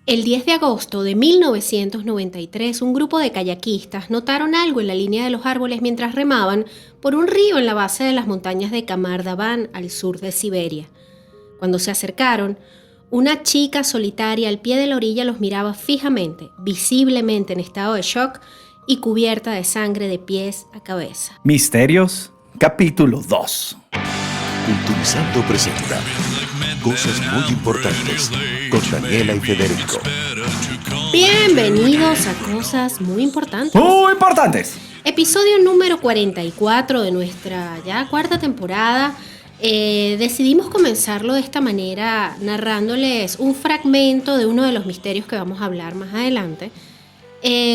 El 10 de agosto de 1993, un grupo de kayakistas notaron algo en la línea de los árboles mientras remaban por un río en la base de las montañas de Kamardavan, al sur de Siberia. Cuando se acercaron, una chica solitaria al pie de la orilla los miraba fijamente, visiblemente en estado de shock y cubierta de sangre de pies a cabeza. Misterios, capítulo 2. Culturizando presenta Cosas Muy Importantes con Daniela y Federico. Bienvenidos a Cosas Muy Importantes. ¡Muy importantes! Episodio número 44 de nuestra ya cuarta temporada. Decidimos comenzarlo de esta manera, narrándoles un fragmento de uno de los misterios que vamos a hablar más adelante,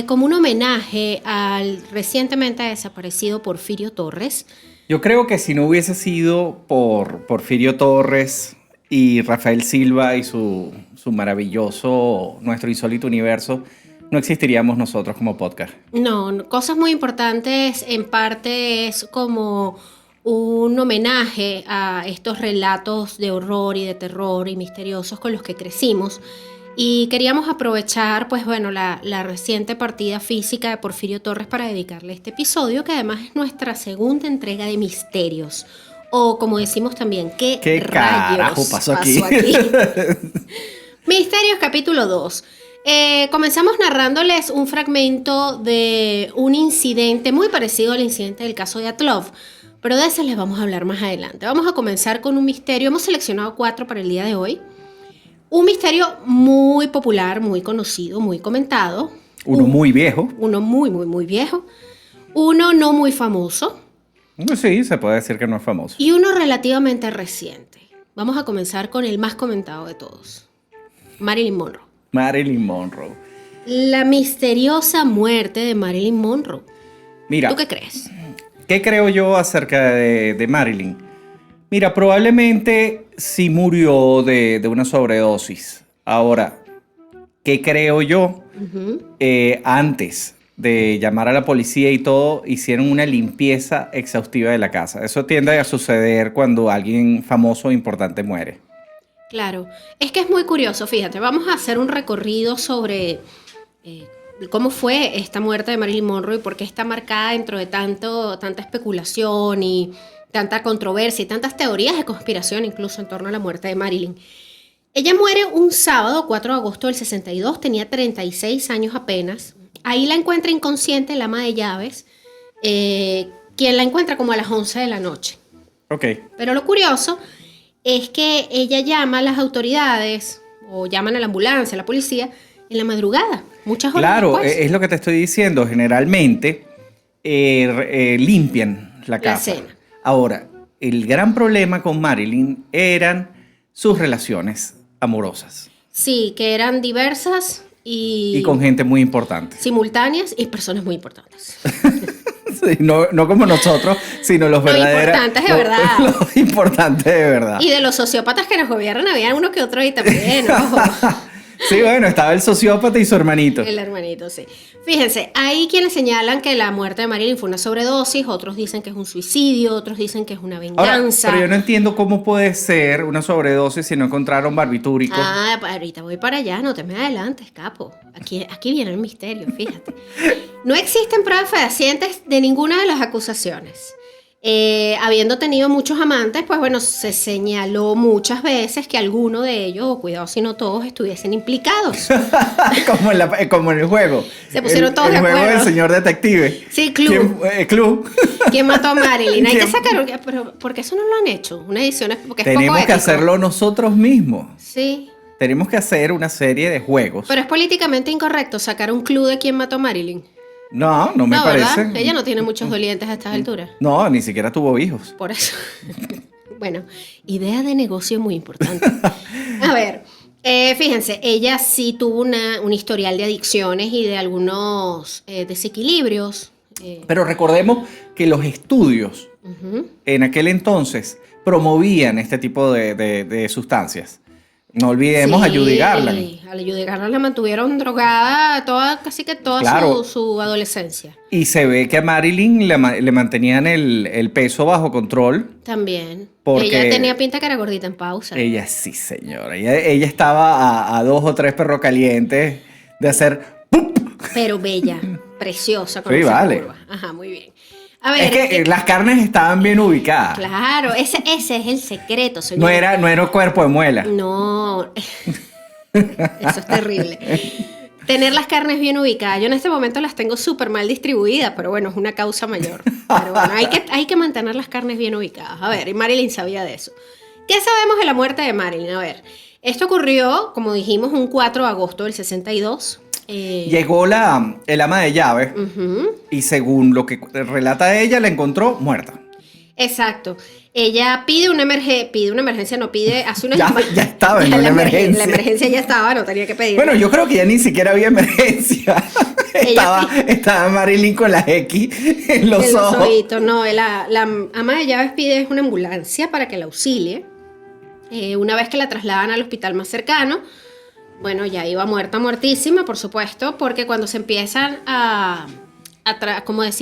como un homenaje al recientemente desaparecido Porfirio Torres. Yo creo que si no hubiese sido por Porfirio Torres y Rafael Silva y su maravilloso Nuestro Insólito Universo, no existiríamos nosotros como podcast. No, Cosas Muy Importantes en parte es como un homenaje a estos relatos de horror y de terror y misteriosos con los que crecimos. Y queríamos aprovechar, la reciente partida física de Porfirio Torres para dedicarle este episodio, que además es nuestra segunda entrega de misterios. O como decimos también, ¿qué rayos carajo pasó aquí? Misterios capítulo 2. Comenzamos narrándoles un fragmento de un incidente muy parecido al incidente del caso de Atlov, pero de ese les vamos a hablar más adelante. Vamos a comenzar con un misterio. Hemos seleccionado 4 para el día de hoy. Un misterio muy popular, muy conocido, muy comentado. Uno muy viejo. Uno muy viejo. Uno no muy famoso. Sí, se puede decir que no es famoso. Y uno relativamente reciente. Vamos a comenzar con el más comentado de todos. Marilyn Monroe. Marilyn Monroe. La misteriosa muerte de Marilyn Monroe. Mira, ¿Tú qué crees? ¿qué creo yo acerca de Marilyn? Mira, probablemente sí murió de una sobredosis. Ahora, ¿qué creo yo? Antes de llamar a la policía y todo, hicieron una limpieza exhaustiva de la casa. Eso tiende a suceder cuando alguien famoso o importante muere. Claro, es que es muy curioso, fíjate, vamos a hacer un recorrido sobre cómo fue esta muerte de Marilyn Monroe y por qué está marcada dentro de tanta especulación y tanta controversia y tantas teorías de conspiración incluso en torno a la muerte de Marilyn. Ella muere un sábado, 4 de agosto del 62, tenía 36 años apenas. Ahí la encuentra inconsciente el ama de llaves, quien la encuentra como a las 11 de la noche. Ok. Pero lo curioso es que ella llama a las autoridades o llaman a la ambulancia, a la policía, en la madrugada, muchas horas Claro, después. es lo que te estoy diciendo. Generalmente limpian la casa. escena. Ahora, el gran problema con Marilyn eran sus relaciones amorosas. Sí, que eran diversas Y con gente muy importante. simultáneas y personas muy importantes. Sí, no como nosotros, sino los verdaderos. importantes de verdad. Los importantes de verdad. Y de los sociópatas que nos gobiernan, había uno que otro ahí también, ojo. Sí, bueno, estaba el sociópata y su hermanito. El hermanito, sí. Fíjense, hay quienes señalan que la muerte de Marilyn fue una sobredosis, otros dicen que es un suicidio, otros dicen que es una Ahora, venganza. pero yo no entiendo cómo puede ser una sobredosis si no encontraron barbitúricos. Ahorita voy para allá, no te me adelantes, capo. Aquí viene el misterio, fíjate. No existen pruebas fehacientes de ninguna de las acusaciones. Habiendo tenido muchos amantes, se señaló muchas veces que alguno de ellos, o cuidado si no todos, estuviesen implicados. como en el juego. Se pusieron todos el de juego acuerdo. del señor detective. Sí, Club. Club. ¿Quién mató a Marilyn? Hay que ¿Quién? sacar, pero ¿por qué eso no lo han hecho? Una edición, porque es Tenemos poco que ético. hacerlo nosotros mismos. Sí, Tenemos que hacer una serie de juegos. pero es políticamente incorrecto sacar un club de quién mató a Marilyn. No me No, parece. ¿verdad? Ella no tiene muchos dolientes a estas alturas. No, ni siquiera tuvo hijos. Por eso. Bueno, idea de negocio muy importante. A ver, fíjense, ella sí tuvo un historial de adicciones y de algunos desequilibrios. Pero recordemos que los estudios en aquel entonces promovían este tipo de sustancias. No olvidemos a Judy Garland. A la Judy Garland la mantuvieron drogada casi que toda Claro. su adolescencia. Y se ve que a Marilyn le mantenían el peso bajo control. También. Porque Ella tenía pinta que era gordita en pausa. Ella sí, señora. Ella estaba a 2 o 3 perros calientes de hacer ¡pup! Pero bella, preciosa. Con Sí, esa vale. curva. Ajá, muy bien. A ver. Es que las carnes estaban bien ubicadas. Claro, ese es el secreto, señor. No era cuerpo de muela. No. Eso es terrible. Tener las carnes bien ubicadas. Yo en este momento las tengo súper mal distribuidas, pero bueno, es una causa mayor. Pero bueno, hay que mantener las carnes bien ubicadas. A ver, y Marilyn sabía de eso. ¿Qué sabemos de la muerte de Marilyn? A ver, esto ocurrió, como dijimos, un 4 de agosto del 62. Llegó el ama de llaves y según lo que relata ella, la encontró muerta. Exacto. Ella hace una emergencia, hace una Ya estaba en una emergencia. La emergencia ya estaba, no tenía que pedir. Bueno, yo creo que ya ni siquiera había emergencia. Estaba Marilyn con las X en los ojos. Ojitos. No, la ama de llaves pide una ambulancia para que la auxilie. Una vez que la trasladan al hospital más cercano, bueno, ya iba muertísima, por supuesto, porque cuando se empiezan a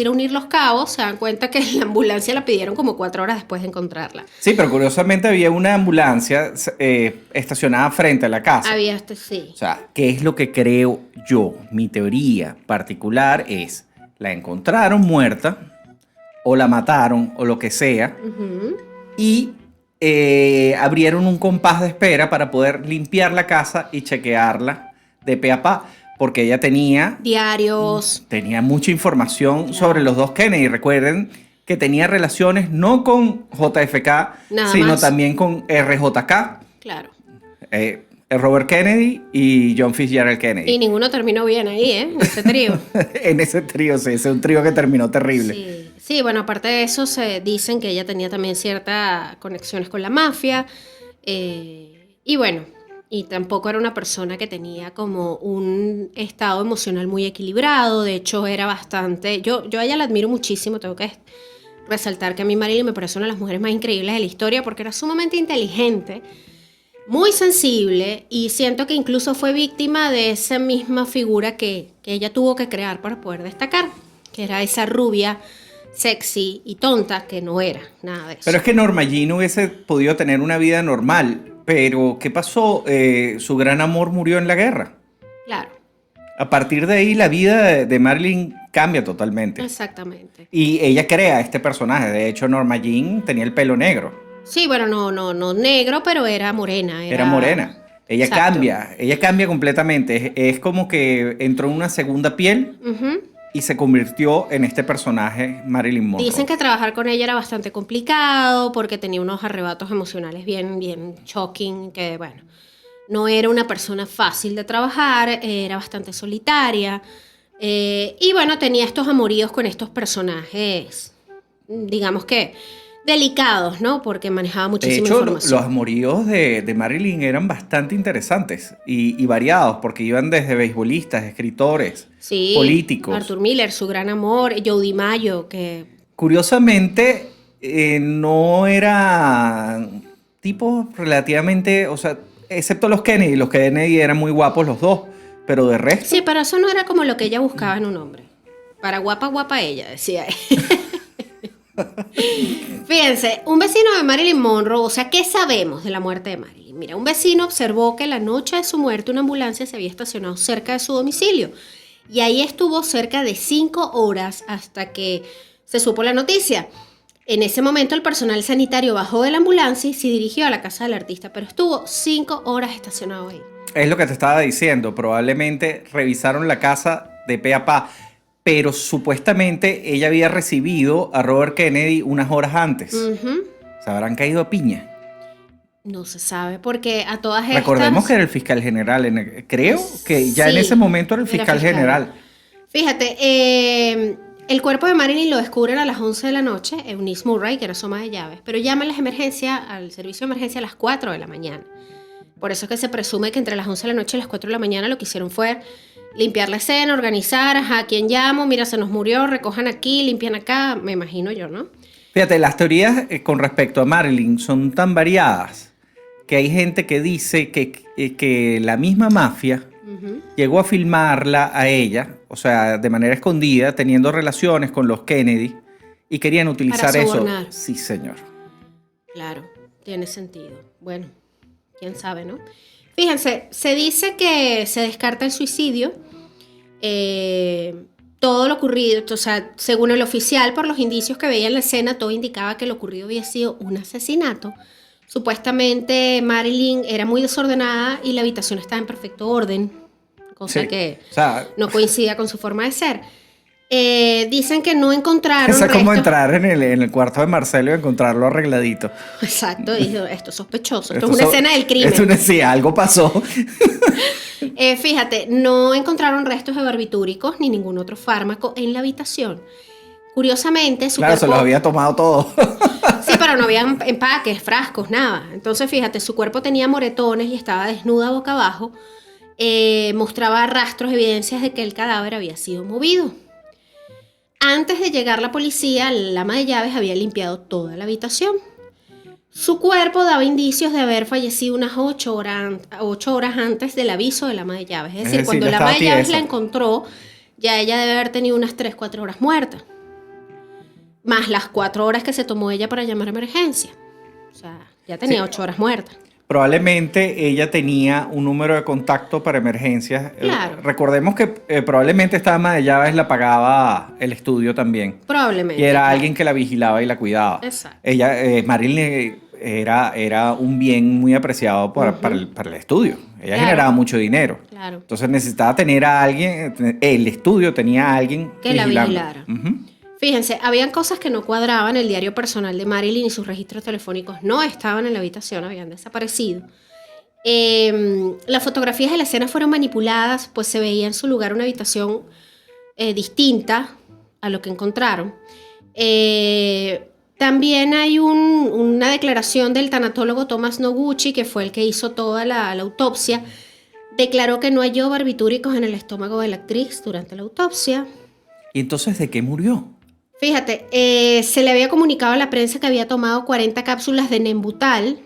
unir los cabos, se dan cuenta que la ambulancia la pidieron como 4 horas después de encontrarla. Sí, pero curiosamente había una ambulancia estacionada frente a la casa. Sí. O sea, ¿qué es lo que creo yo? Mi teoría particular es, la encontraron muerta, o la mataron, o lo que sea, y abrieron un compás de espera para poder limpiar la casa y chequearla de pe a pa. Porque ella tenía diarios. Tenía mucha información sobre los dos Kennedy. Recuerden que tenía relaciones no con JFK, sino más. también con RJK. Claro. Robert Kennedy y John Fitzgerald Kennedy. Y ninguno terminó bien ahí, en ese trío. En ese trío, sí. Ese es un trío que terminó terrible. Sí, bueno, aparte de eso, se dicen que ella tenía también ciertas conexiones con la mafia. Y bueno, y tampoco era una persona que tenía como un estado emocional muy equilibrado. De hecho, era bastante... Yo a ella la admiro muchísimo, tengo que resaltar que a mí Marilyn me parece una de las mujeres más increíbles de la historia porque era sumamente inteligente, muy sensible, y siento que incluso fue víctima de esa misma figura que ella tuvo que crear para poder destacar, que era esa rubia sexy y tonta que no era nada de eso. Pero es que Norma Jean hubiese podido tener una vida normal. Pero, ¿qué pasó? Su gran amor murió en la guerra. Claro. A partir de ahí, la vida de Marilyn cambia totalmente. Exactamente. Y ella crea este personaje. De hecho, Norma Jean tenía el pelo negro. Sí, bueno, no negro, pero era morena. Era morena. Ella cambia completamente. Es como que entró en una segunda piel y se convirtió en este personaje Marilyn Monroe. Dicen que trabajar con ella era bastante complicado porque tenía unos arrebatos emocionales bien shocking, que bueno, no era una persona fácil de trabajar, era bastante solitaria, y bueno, tenía estos amoríos con estos personajes, digamos que delicados, ¿no? Porque manejaba muchísima información. Los amoríos de Marilyn eran bastante interesantes y variados, porque iban desde beisbolistas, escritores, políticos. Arthur Miller, su gran amor, Joe DiMaggio, que... Curiosamente, no era tipos relativamente, o sea, excepto los Kennedy eran muy guapos los dos, pero de resto... Sí, pero eso no era como lo que ella buscaba en un hombre. Para guapa ella, decía él. Fíjense, un vecino de Marilyn Monroe, o sea, ¿qué sabemos de la muerte de Marilyn? Mira, un vecino observó que la noche de su muerte una ambulancia se había estacionado cerca de su domicilio y ahí estuvo cerca de 5 horas hasta que se supo la noticia. En ese momento el personal sanitario bajó de la ambulancia y se dirigió a la casa del artista, pero estuvo 5 horas estacionado ahí. Es lo que te estaba diciendo, probablemente revisaron la casa de pe a pa. Pero supuestamente ella había recibido a Robert Kennedy unas horas antes. ¿Se habrán caído a piña? No se sabe, porque a todas estas... Recordemos que era el fiscal general. Creo que ya en ese momento era el fiscal general. Fíjate, el cuerpo de Marilyn lo descubren a las 11 de la noche, Eunice Murray, que era su ama de llaves, pero llaman al servicio de emergencia a las 4 de la mañana. Por eso es que se presume que entre las 11 de la noche y las 4 de la mañana lo que hicieron fue limpiar la escena, organizar, ¿a quién llamo? Mira, se nos murió, recojan aquí, limpian acá, me imagino yo, ¿no? Fíjate, las teorías con respecto a Marilyn son tan variadas que hay gente que dice que la misma mafia llegó a filmarla a ella, o sea, de manera escondida, teniendo relaciones con los Kennedy y querían utilizar Para eso. sobornar. Sí, señor. Claro, tiene sentido. Bueno, quién sabe, ¿no? Fíjense, se dice que se descarta el suicidio. Todo lo ocurrido, o sea, según el oficial, por los indicios que veía en la escena, todo indicaba que lo ocurrido había sido un asesinato. Supuestamente Marilyn era muy desordenada y la habitación estaba en perfecto orden, cosa que no coincidía con su forma de ser. Dicen que no encontraron es como restos. entrar en el cuarto de Marcelo y encontrarlo arregladito. Exacto, dijo, esto es sospechoso, esto es una escena del crimen. Sí, algo pasó. Fíjate, no encontraron restos de barbitúricos ni ningún otro fármaco en la habitación. Curiosamente, su cuerpo... se los había tomado todo. Sí, pero no había empaques, frascos, nada. Entonces, fíjate, su cuerpo tenía moretones y estaba desnuda boca abajo. Mostraba rastros, evidencias de que el cadáver había sido movido. Antes de llegar la policía, la ama de llaves había limpiado toda la habitación. Su cuerpo daba indicios de haber fallecido unas 8 horas antes del aviso del ama de llaves. Es decir, cuando la ama de llaves la encontró, ya ella debe haber tenido unas 3-4 horas muerta. Más las 4 horas que se tomó ella para llamar a emergencia. O sea, ya tenía 8 horas muerta. Probablemente ella tenía un número de contacto para emergencias. Claro. Recordemos que probablemente esta ama de llaves la pagaba el estudio también. Probablemente. Y era alguien que la vigilaba y la cuidaba. Exacto. Ella, Marilyn era un bien muy apreciado para el estudio. Ella generaba mucho dinero. Claro. Entonces necesitaba tener a alguien, el estudio tenía a alguien que la vigilara. Fíjense, habían cosas que no cuadraban. El diario personal de Marilyn y sus registros telefónicos no estaban en la habitación, habían desaparecido. Las fotografías de la escena fueron manipuladas, pues se veía en su lugar una habitación distinta a lo que encontraron. También hay una declaración del tanatólogo Thomas Noguchi, que fue el que hizo toda la autopsia. Declaró que no halló barbitúricos en el estómago de la actriz durante la autopsia. ¿Y entonces de qué murió? Fíjate, se le había comunicado a la prensa que había tomado 40 cápsulas de Nembutal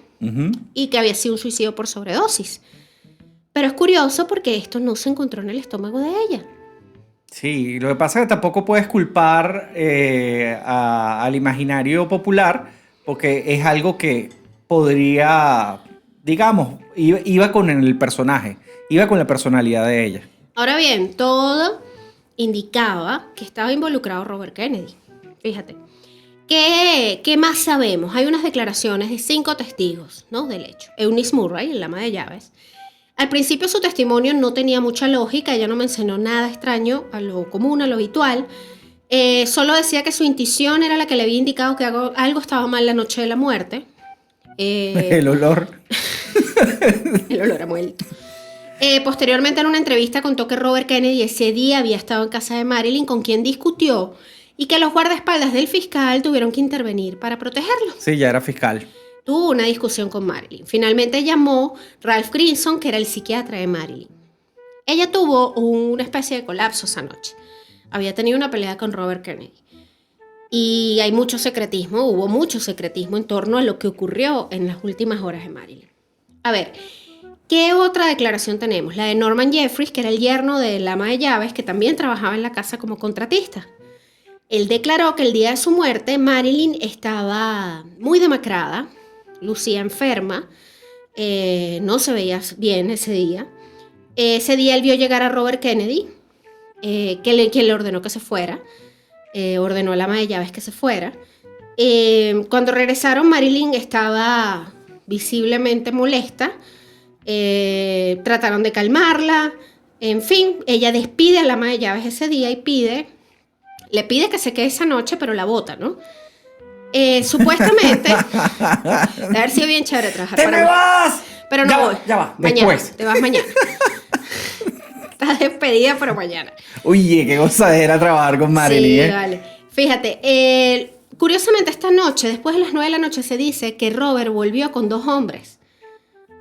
y que había sido un suicidio por sobredosis. Pero es curioso porque esto no se encontró en el estómago de ella. Sí, lo que pasa es que tampoco puedes culpar al imaginario popular porque es algo que podría, digamos, iba con el personaje, iba con la personalidad de ella. Ahora bien, todo indicaba que estaba involucrado Robert Kennedy. Fíjate. ¿Qué más sabemos? Hay unas declaraciones de 5 testigos, ¿no?, del hecho. Eunice Murray, el ama de llaves. Al principio su testimonio no tenía mucha lógica, ella no mencionó nada extraño a lo común, a lo habitual. Solo decía que su intuición era la que le había indicado que algo estaba mal la noche de la muerte. El olor. El olor a muerto. Posteriormente, en una entrevista, contó que Robert Kennedy ese día había estado en casa de Marilyn, con quien discutió, y que los guardaespaldas del fiscal tuvieron que intervenir para protegerlo. Sí, ya era fiscal. Tuvo una discusión con Marilyn. Finalmente llamó Ralph Grinson, que era el psiquiatra de Marilyn. Ella tuvo una especie de colapso esa noche. Había tenido una pelea con Robert Kennedy. Y hay mucho secretismo, hubo mucho secretismo en torno a lo que ocurrió en las últimas horas de Marilyn. A ver, ¿qué otra declaración tenemos? La de Norman Jeffries, que era el yerno de la ama de llaves, que también trabajaba en la casa como contratista. Él declaró que el día de su muerte, Marilyn estaba muy demacrada, lucía enferma, no se veía bien ese día. Ese día él vio llegar a Robert Kennedy, quien le ordenó que se fuera, ordenó a la ama de llaves que se fuera. Cuando regresaron, Marilyn estaba visiblemente molesta, trataron de calmarla, en fin, ella despide a la ama de llaves ese día y le pide que se quede esa noche, pero la bota, ¿no? Supuestamente, de haber sido bien chévere trabajar ¡Te para me mí. vas! Pero no Ya voy. va, ya va, Mañana, después. te vas mañana. Estás despedida, pero mañana. Oye, qué gozadera trabajar con Marilyn, Sí, vale. Fíjate, curiosamente esta noche, después de las 9 de la noche, se dice que Robert volvió con 2 hombres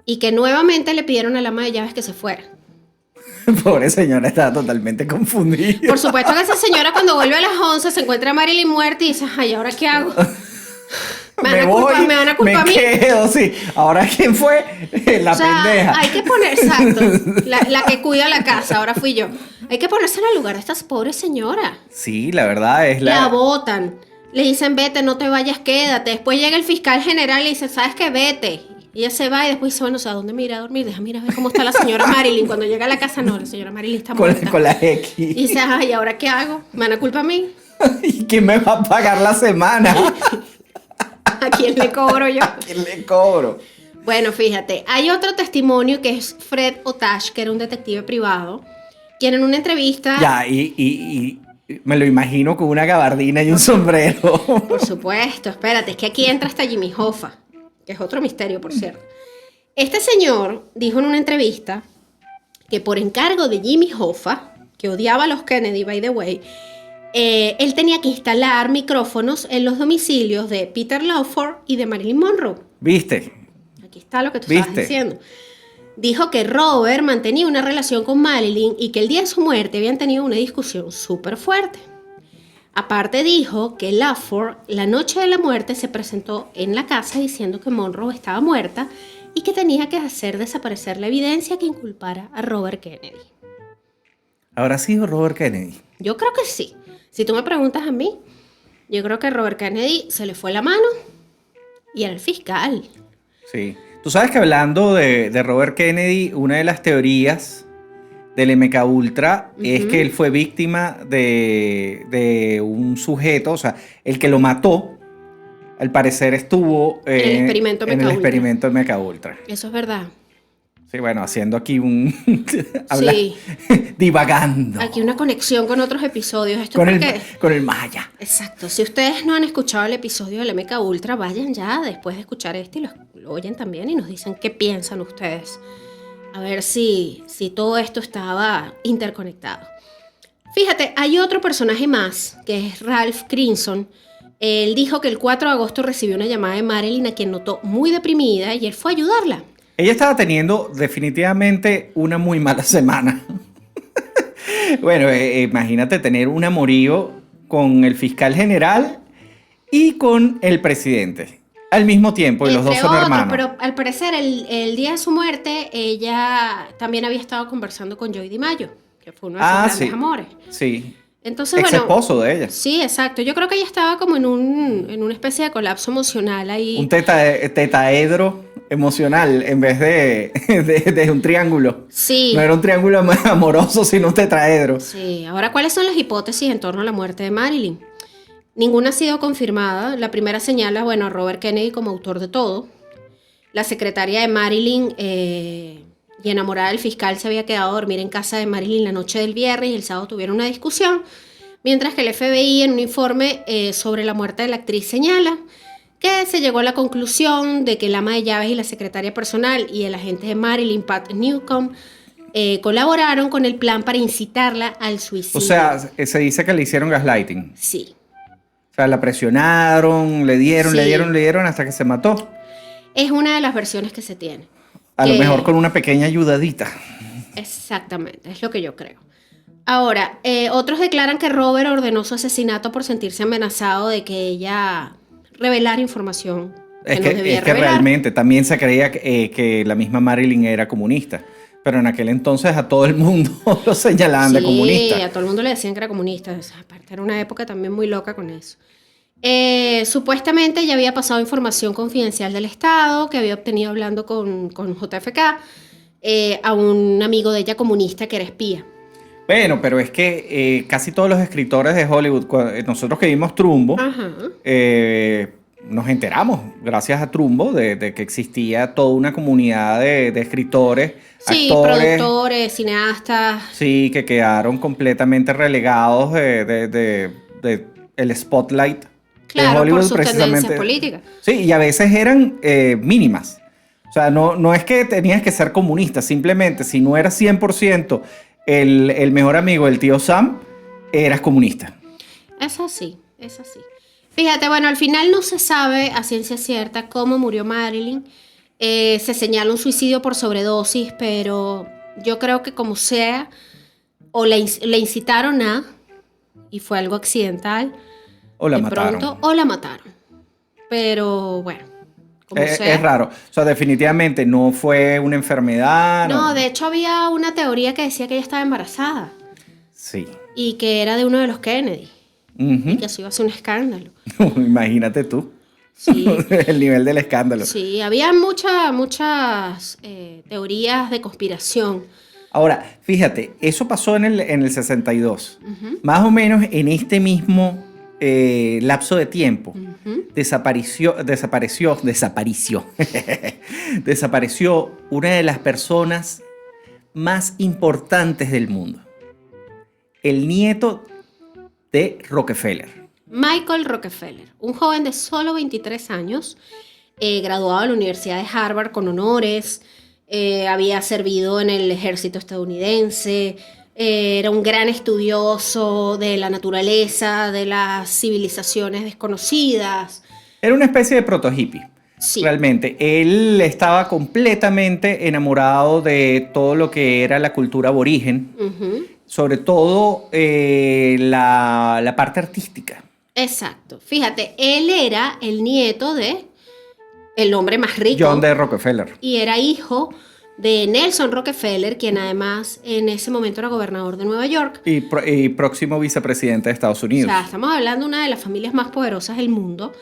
y que nuevamente le pidieron a la ama de llaves que se fuera. Pobre señora, estaba totalmente confundida. Por supuesto que esa señora, cuando vuelve a las 11, se encuentra a Marilyn muerta y dice, ay, ¿ahora qué hago? me voy, me van a culpar a mí. quedo, sí. Ahora, ¿quién fue? La O sea, pendeja. hay que poner, exacto, la que cuida la casa, ahora fui yo. Hay que ponerse en el lugar de estas pobres señoras. Sí, la verdad es La botan, le dicen vete, no te vayas, quédate. Después llega el fiscal general y le dice, ¿sabes qué? Vete. Y ella se va y después dice, bueno, o sea, ¿dónde me iré a dormir? Deja, mira, a ver cómo está la señora Marilyn. Cuando llega a la casa, no, la señora Marilyn está muerta. con la X. Y dice, ay, ¿ahora qué hago? ¿Me van a culpa a mí? ¿Y quién me va a pagar la semana? ¿A quién le cobro yo? ¿A quién le cobro? Bueno, fíjate, hay otro testimonio que es Fred Otash, que era un detective privado, quien en una entrevista... Ya, y me lo imagino con una gabardina y un sombrero. Por supuesto, espérate, es que aquí entra hasta Jimmy Hoffa, que es otro misterio, por cierto. Este señor dijo en una entrevista que por encargo de Jimmy Hoffa, que odiaba a los Kennedy, by the way, él tenía que instalar micrófonos en los domicilios de Peter Lawford y de Marilyn Monroe. ¿Viste? Aquí está lo que tú estabas diciendo. Dijo que Robert mantenía una relación con Marilyn y que el día de su muerte habían tenido una discusión súper fuerte. Aparte dijo que Lawford, la noche de la muerte, se presentó en la casa diciendo que Monroe estaba muerta y que tenía que hacer desaparecer la evidencia que inculpara a Robert Kennedy. ¿Habrá sido Robert Kennedy? Yo creo que sí. Si tú me preguntas a mí, yo creo que a Robert Kennedy se le fue la mano y era el fiscal. Sí. Tú sabes que hablando de Robert Kennedy, una de las teorías del MK Ultra es que él fue víctima de un sujeto, o sea, el que lo mató, al parecer estuvo En el experimento en el MK experimento de MK Ultra. Eso es verdad. Sí, bueno, haciendo aquí un... Sí. divagando. Aquí una conexión con otros episodios. Esto Con porque... con el Maya. Exacto. Si ustedes no han escuchado el episodio del MK Ultra, vayan ya después de escuchar este y lo oyen también y nos dicen qué piensan ustedes. A ver si todo esto estaba interconectado. Fíjate, hay otro personaje más, que es Ralph Crimson. Él dijo que el 4 de agosto recibió una llamada de Marilyn, a quien notó muy deprimida, y él fue a ayudarla. Ella estaba teniendo definitivamente una muy mala semana. Bueno, imagínate tener un amorío con el fiscal general y con el presidente al mismo tiempo, y los dos son hermanos. Pero al parecer el día de su muerte, ella también había estado conversando con Joey DiMaggio, que fue uno de sus grandes amores. Sí. Entonces, ex esposo de ella. Sí, exacto. Yo creo que ella estaba como en una especie de colapso emocional ahí. Un tetaedro emocional en vez de un triángulo. Sí. No era un triángulo amoroso, sino un tetraedro. Sí. Ahora, ¿cuáles son las hipótesis en torno a la muerte de Marilyn? Ninguna ha sido confirmada. La primera señala, bueno, a Robert Kennedy como autor de todo. La secretaria de Marilyn y enamorada del fiscal se había quedado a dormir en casa de Marilyn la noche del viernes y el sábado tuvieron una discusión, mientras que el FBI en un informe sobre la muerte de la actriz señala que se llegó a la conclusión de que el ama de llaves y la secretaria personal y el agente de Marilyn, Pat Newcomb, colaboraron con el plan para incitarla al suicidio. O sea, se dice que le hicieron gaslighting. Sí. O sea, la presionaron, le dieron hasta que se mató. Es una de las versiones que se tiene. A lo mejor con una pequeña ayudadita. Exactamente, es lo que yo creo. Ahora, otros declaran que Robert ordenó su asesinato por sentirse amenazado de que ella revelara información que no debía revelar. Realmente también se creía que la misma Marilyn era comunista. Pero en aquel entonces a todo el mundo lo señalaban de comunista. Sí, a todo el mundo le decían que era comunista. O sea, aparte era una época también muy loca con eso. Supuestamente ya había pasado información confidencial del Estado que había obtenido hablando con JFK a un amigo de ella comunista que era espía. Bueno, pero es que casi todos los escritores de Hollywood, nosotros que vimos Trumbo, nos enteramos, gracias a Trumbo, de que existía toda una comunidad de escritores, actores, productores, cineastas. Sí, que quedaron completamente relegados de el spotlight. Claro, Hollywood, por sus tendencias políticas. Sí, y a veces eran mínimas. O sea, no es que tenías que ser comunista, simplemente si no eras 100% el mejor amigo del tío Sam, eras comunista. Es así, es así. Fíjate, bueno, al final no se sabe a ciencia cierta cómo murió Marilyn. Se señala un suicidio por sobredosis, pero yo creo que como sea, o le incitaron a, y fue algo accidental, o la de mataron. pronto, o la mataron. pero bueno, como Es, sea. es raro. O sea, definitivamente no fue una enfermedad. No, de hecho había una teoría que decía que ella estaba embarazada Sí. y que era de uno de los Kennedy y Ujú. que eso iba a ser un escándalo. Imagínate tú. Sí, El nivel del escándalo. sí, había muchas teorías de conspiración. Ahora, fíjate, eso pasó en el 62. Más o menos en este mismo lapso de tiempo. Desapareció desapareció una de las personas más importantes del mundo. El nieto de Rockefeller. Michael Rockefeller, un joven de solo 23 años, graduado de la Universidad de Harvard con honores, había servido en el ejército estadounidense, era un gran estudioso de la naturaleza, de las civilizaciones desconocidas. Era una especie de proto-hippie. Sí. Realmente, él estaba completamente enamorado de todo lo que era la cultura aborigen, Ujú. sobre todo la parte artística. Exacto. Fíjate, él era el nieto de el hombre más rico. John D. Rockefeller. Y era hijo de Nelson Rockefeller, quien además en ese momento era gobernador de Nueva York. Y próximo vicepresidente de Estados O Unidos. sea, estamos hablando de una de las familias más poderosas del mundo.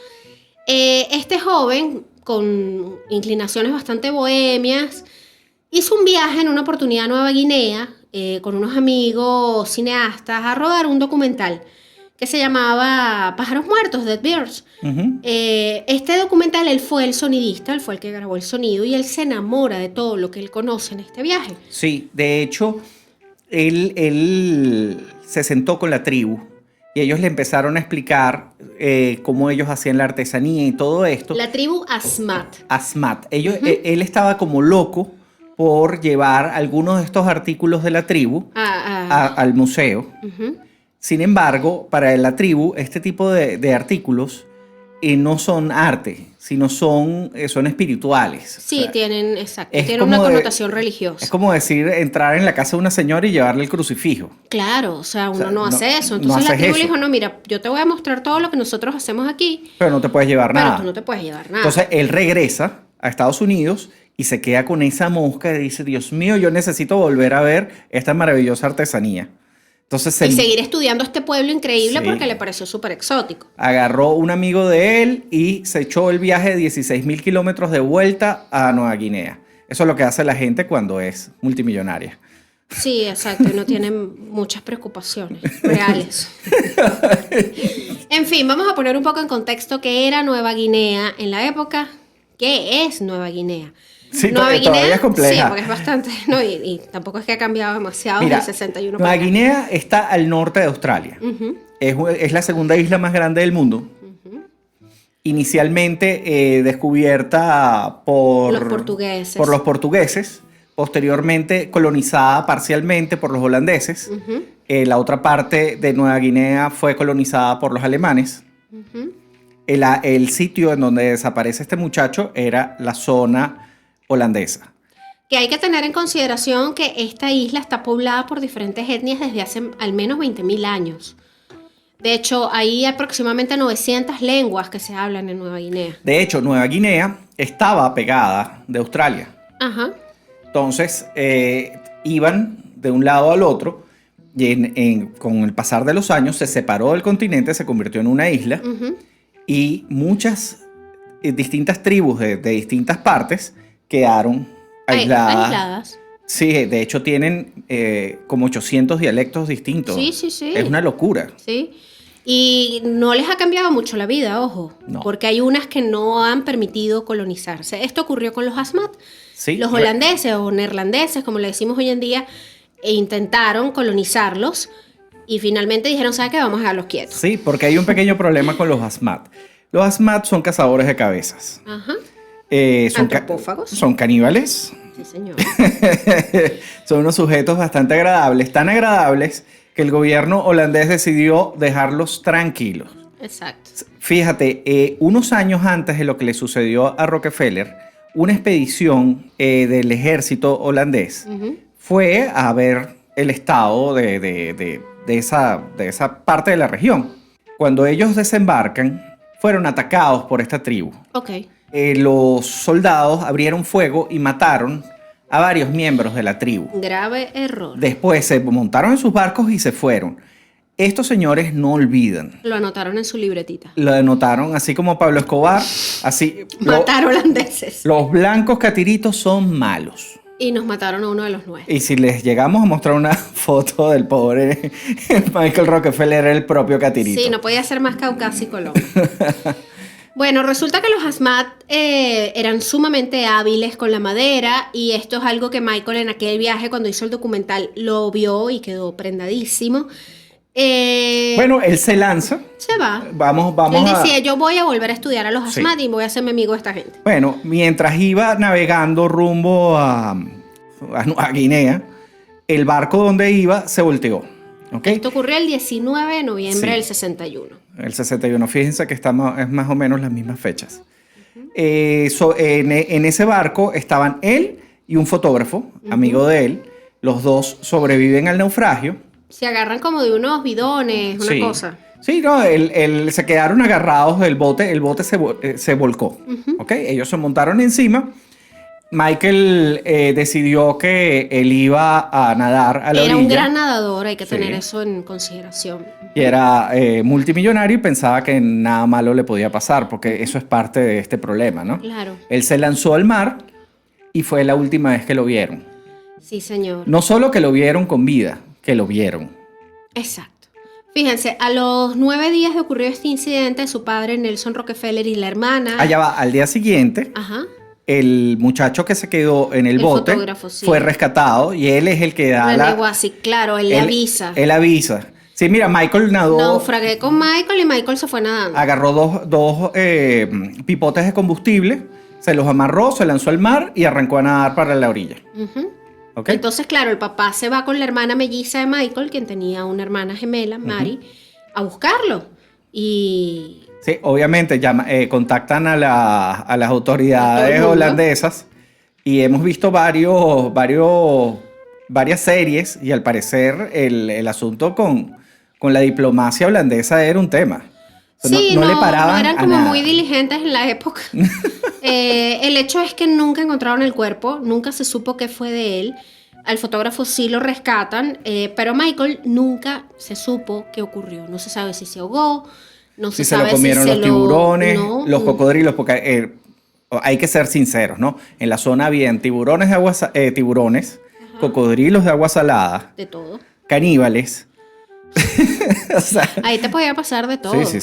Este joven, con inclinaciones bastante bohemias, hizo un viaje en una oportunidad a Nueva Guinea con unos amigos cineastas a rodar un documental que se llamaba Pájaros Muertos, Dead Birds. Ujú. Este documental, él fue el sonidista, él fue el que grabó el sonido y él se enamora de todo lo que él conoce en este viaje. Sí, de hecho, él se sentó con la tribu y ellos le empezaron a explicar cómo ellos hacían la artesanía y todo esto. La tribu Asmat. Asmat. Él estaba como loco por llevar algunos de estos artículos de la tribu al museo. Ujú. Sin embargo, para la tribu, este tipo de artículos no son arte, sino son espirituales. Sí, O sea, tienen, exacto, es tienen una como connotación es religiosa. como decir entrar en la casa de una señora y llevarle el crucifijo. Claro, o sea, uno sea, no hace no- eso. no Entonces la haces tribu le eso. dijo, no, mira, yo te voy a mostrar todo lo que nosotros hacemos aquí, Pero no te puedes llevar pero nada. tú no te puedes llevar nada. Entonces él regresa a Estados Unidos y se queda con esa mosca y dice, Dios mío, yo necesito volver a ver esta maravillosa artesanía. Entonces y seguir estudiando este pueblo increíble Sí. porque le pareció súper exótico. agarró un amigo de él y se echó el viaje de 16,000 kilómetros de vuelta a Nueva Guinea. Eso es lo que hace la gente cuando es multimillonaria. Sí, exacto, y no tienen muchas preocupaciones reales. En fin, vamos a poner un poco en contexto qué era Nueva Guinea en la época. ¿Qué es Nueva Guinea? Sí, Nueva todavía es compleja. Sí, porque es bastante, no, y tampoco es que ha cambiado demasiado Mira, desde el 61 Nueva para acá. Guinea está al norte de Australia. Ujú. Es la segunda isla más grande del mundo. Inicialmente descubierta por Los portugueses. por los portugueses, posteriormente colonizada parcialmente por los holandeses. Ujú, La otra parte de Nueva Guinea fue colonizada por los alemanes. ujú. El sitio en donde desaparece este muchacho era la zona holandesa. Que hay que tener en consideración que esta isla está poblada por diferentes etnias desde hace al menos 20.000 años. De hecho, hay aproximadamente 900 lenguas que se hablan en Nueva Guinea. De hecho, Nueva Guinea estaba pegada de Australia. Ajá. Entonces, iban de un lado al otro y con el pasar de los años se separó del continente, se convirtió en una isla Ujú. y muchas distintas tribus de distintas partes quedaron aisladas. Sí, de hecho tienen como 800 dialectos distintos. Sí, sí, sí. Es una locura. Sí. Y no les ha cambiado mucho la vida, ojo. No. Porque hay unas que no han permitido colonizarse. Esto ocurrió con los Asmat. Sí, Los holandeses o neerlandeses, como le decimos hoy en día, intentaron colonizarlos y finalmente dijeron, ¿sabes qué? Vamos a dejarlos quietos. Sí, porque hay un pequeño problema con los Asmat. Los Asmat son cazadores de cabezas. Ajá. Antropófagos. Son caníbales. Sí, señor. Son unos sujetos bastante agradables, tan agradables que el gobierno holandés decidió dejarlos tranquilos. Exacto. Fíjate, unos años antes de lo que le sucedió a Rockefeller, una expedición del ejército holandés Ujú. fue a ver el estado de esa parte de la región. Cuando ellos desembarcan, fueron atacados por esta tribu. Ok. Los soldados abrieron fuego y mataron a varios miembros de la tribu. Grave error. Después se montaron en sus barcos y se fueron. Estos señores no olvidan. Lo anotaron en su libretita. Lo denotaron, así como Pablo Escobar, así. Matar holandeses. Los blancos catiritos son malos. Y nos mataron a uno de los nuestros. Y si les llegamos a mostrar una foto del pobre Michael Rockefeller, era el propio catirito. Sí, no podía ser más caucásico el hombre. Bueno, resulta que los Asmat eran sumamente hábiles con la madera y esto es algo que Michael en aquel viaje cuando hizo el documental lo vio y quedó prendadísimo. Bueno, él se lanza. Se va. Vamos Él a... decía, yo voy a volver a estudiar a los Asmat Sí. y voy a hacerme amigo de esta gente. Bueno, mientras iba navegando rumbo a Guinea, el barco donde iba se volteó. ¿Ok? Esto ocurrió el 19 de noviembre Sí. del 61. El 61. Fíjense que es más o menos las mismas fechas. En ese barco estaban él y un fotógrafo, amigo de él. Los dos sobreviven al naufragio. Se agarran como de unos bidones, una Sí. cosa. Sí, no, se quedaron agarrados del bote, el bote se volcó. ¿Ok? Ellos se montaron encima. Michael decidió que él iba a nadar a la Era orilla. un gran nadador, hay que Sí. tener eso en consideración. Y era multimillonario y pensaba que nada malo le podía pasar, porque eso es parte de este problema, ¿no? Claro, Él se lanzó al mar y fue la última vez que lo vieron. sí señor. No solo que lo vieron con vida, que lo vieron. Exacto. Fíjense, a los 9 días de ocurrido este incidente, su padre Nelson Rockefeller y la hermana... Allá va, al día siguiente, Ajá. el muchacho que se quedó en el El bote fotógrafo, sí. fue rescatado y él es el que da René Guasi, claro, él le avisa. Él avisa. Sí, mira, Michael nadó, Naufragué con Michael y Michael se fue nadando. agarró dos pipotes de combustible, se los amarró, se lanzó al mar y arrancó a nadar para la orilla. Ujú. ¿Ok? Entonces, claro, el papá se va con la hermana melliza de Michael, quien tenía una hermana gemela, Mary, a buscarlo. Y Sí, obviamente contactan a las autoridades mundo. holandesas y hemos visto varias series y al parecer el asunto con la diplomacia holandesa era un tema. O sea, sí, no le paraban no eran a como nada. muy diligentes en la época. El hecho es que nunca encontraron el cuerpo, nunca se supo qué fue de él. Al fotógrafo sí lo rescatan, pero Michael nunca se supo qué ocurrió. No se sabe si se ahogó, no se Si se lo sabe comieron si los tiburones, no, los cocodrilos, porque hay que ser sinceros, ¿no? En la zona habían tiburones, cocodrilos de agua salada, de todo. caníbales. O sea, Ahí te podía pasar de todo. sí.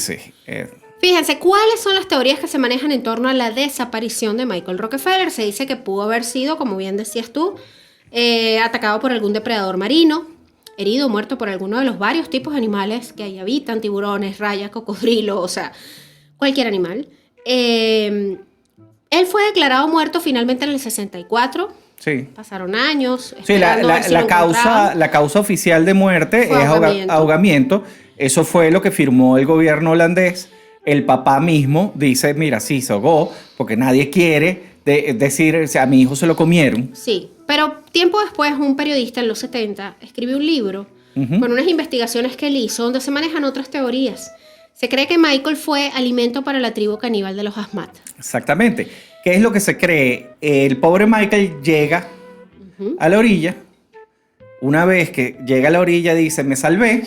Fíjense, ¿cuáles son las teorías que se manejan en torno a la desaparición de Michael Rockefeller? Se dice que pudo haber sido, como bien decías tú, atacado por algún depredador marino, herido o muerto por alguno de los varios tipos de animales que ahí habitan, tiburones, rayas, cocodrilos, o sea, cualquier animal. Él fue declarado muerto finalmente en el 64. Sí. Pasaron años. Sí, esperando a ver si lo encontraban. la causa oficial de muerte Fue es ahogamiento. ahogamiento. Eso fue lo que firmó el gobierno holandés. El papá mismo dice, mira, sí, se ahogó, porque nadie quiere decir, o sea, a mi hijo se lo comieron. Sí, pero tiempo después un periodista en los 70 escribió un libro con unas investigaciones que él hizo donde se manejan otras teorías. Se cree que Michael fue alimento para la tribu caníbal de los Asmat. Exactamente. ¿Qué es lo que se cree? El pobre Michael llega a la orilla. Una vez que llega a la orilla dice, me salvé.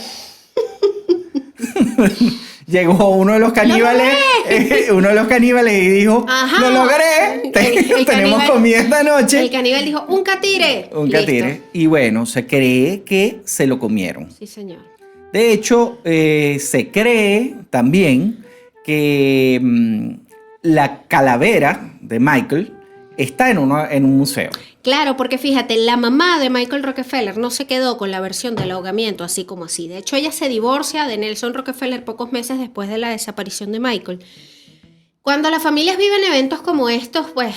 Llegó uno de los caníbales, y dijo, Ajá. lo logré, El tenemos caníbal- comida esta noche. El caníbal dijo, un catire. Un Listo. catire. Y bueno, se cree que se lo comieron. Sí, señor. De hecho, se cree también que la calavera de Michael está en un museo. Claro, porque fíjate, la mamá de Michael Rockefeller no se quedó con la versión del ahogamiento así como así. De hecho, ella se divorcia de Nelson Rockefeller pocos meses después de la desaparición de Michael. Cuando las familias viven eventos como estos, pues...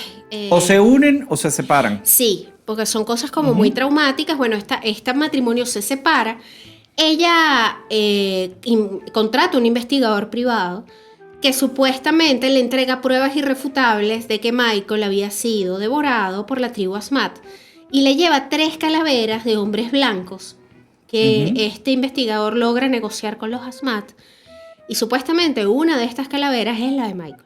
O se unen o se separan. Sí, porque son cosas como muy traumáticas. Bueno, este matrimonio se separa. Ella contrata un investigador privado que supuestamente le entrega pruebas irrefutables de que Michael había sido devorado por la tribu Asmat y le lleva 3 calaveras de hombres blancos que este investigador logra negociar con los Asmat. Y supuestamente una de estas calaveras es la de Michael.